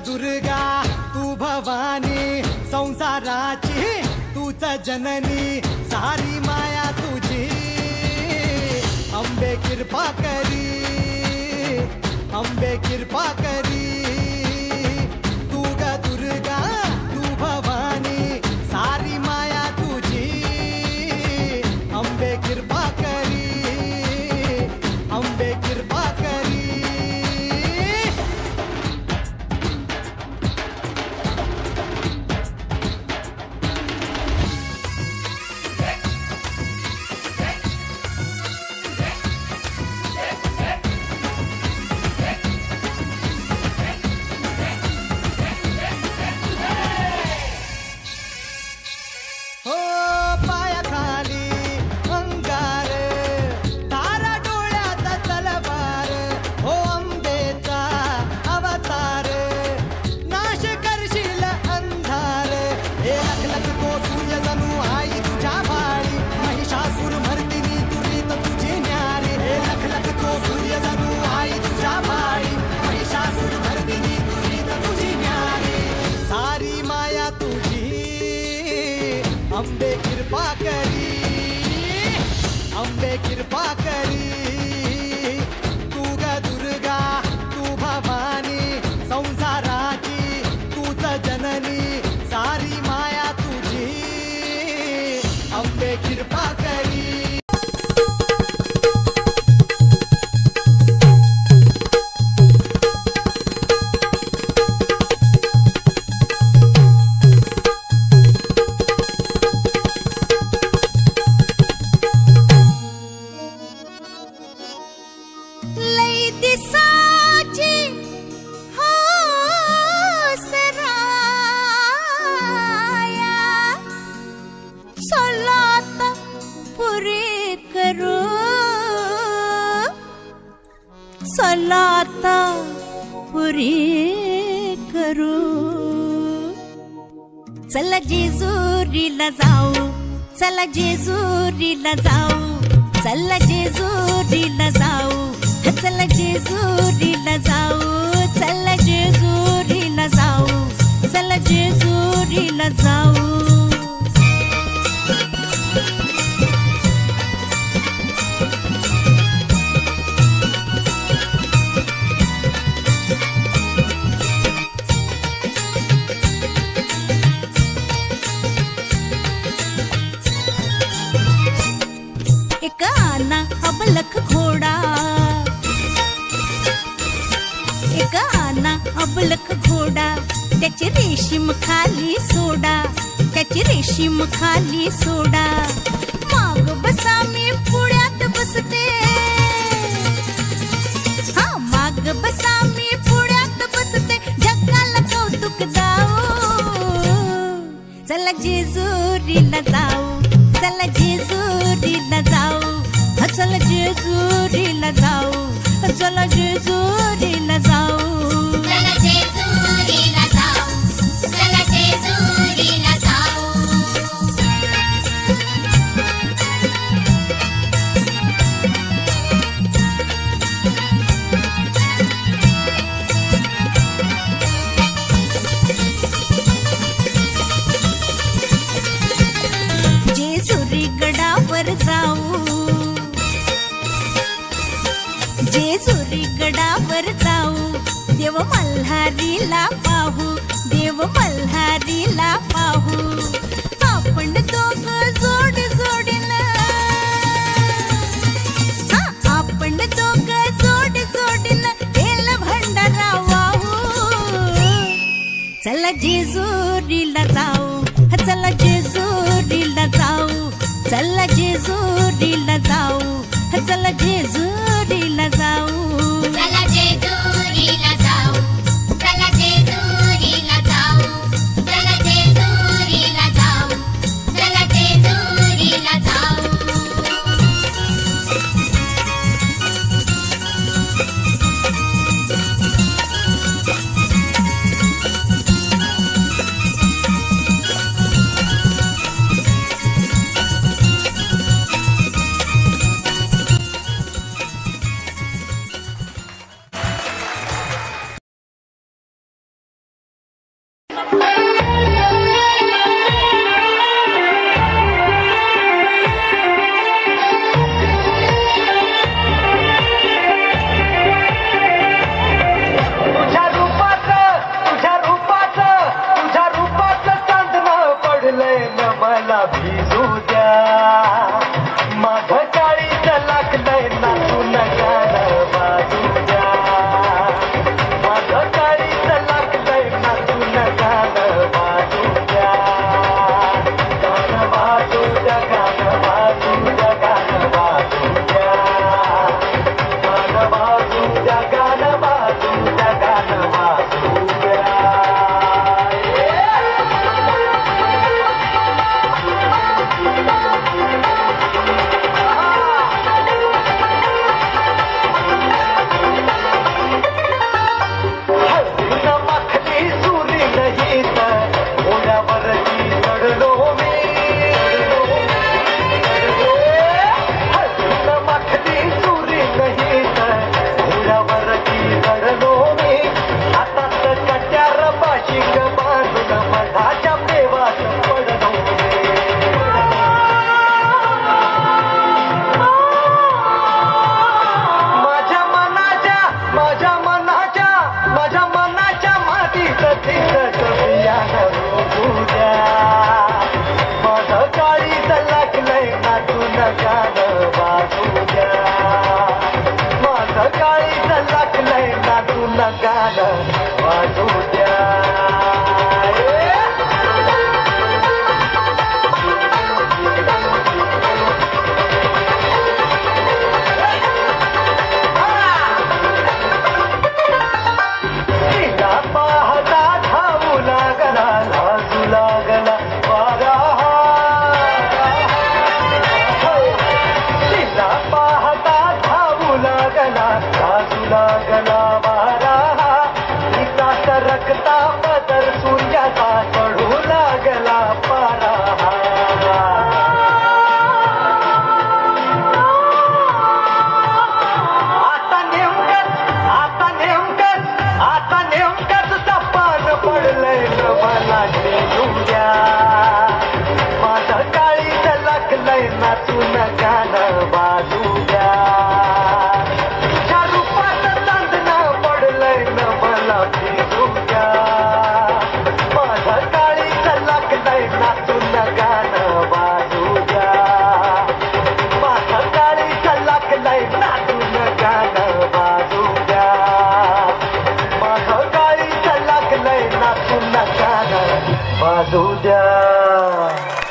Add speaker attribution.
Speaker 1: दुर्गा तू भवानी संसाराची तूच जननी सारी माया तुझी अंबे कृपा करी अंबे कृपा करी तू ग दुर्गा तू भवानी सारी माया तुझी अंबे कृपा करी अंबे कृपा करी अंबे कृपा करी अंबे कृपा करी तू ग दुर्गा तू भवानी संसाराची तूच जननी सारी माया तुझी अंबे कृपा करी
Speaker 2: सलाता पुरी करू चला जेजुरीला जाऊ चला जेजुरीला जाऊ चला जेजुरीला जाऊ चला जेजुरीला जाऊ चला जेजुरीला जाऊ चला जेजुरीला जाऊ एक आना अबलख घोडा एक आना अबलख घोडा त्याची रेशीम खाली सोडा त्याची रेशीम खाली सोडा माग बसा मी पुढ्यात बसते हा माग बसा मी पुढ्यात बसते जगाला कौतुक दाऊ चला जेजुरीला जाऊ चला जेजुरीला जाऊ चला जेजुरीला जाऊ चला जेजुरीला जाऊ
Speaker 3: चला जेजुरीला जाऊ चला जेजुरीला जाऊ
Speaker 2: जेजुरी गडावर जाऊ जेजुरी गडावर जाऊ देव मल्हारीला पाहू देव मल्हारीला पाहू आपण दोघ जोड जोडीनं आपण दोघ जोड जोडीनं केलं भंडारा वाहू चला जेजुरीला जाऊ चला जेजुरीला जाऊ चला जेजुरीला जाऊ चला जेजुरीला जाऊ
Speaker 3: चला जेजुरीला जाऊ चला जेजुरीला जाऊ चला जेजुरीला जाऊ चला जेजुरीला जाऊ
Speaker 1: गाणं वाजू द्या माझं काळीज लागलंय नाचून गाणं वाजू द्या रखता पदर सूर्याचा चढू लागला पारा आता नेमकंच सपान पडलंय मला घेऊया माझं काळीज लागलंय नाचून गाणं वाजू द्या वाजू द्या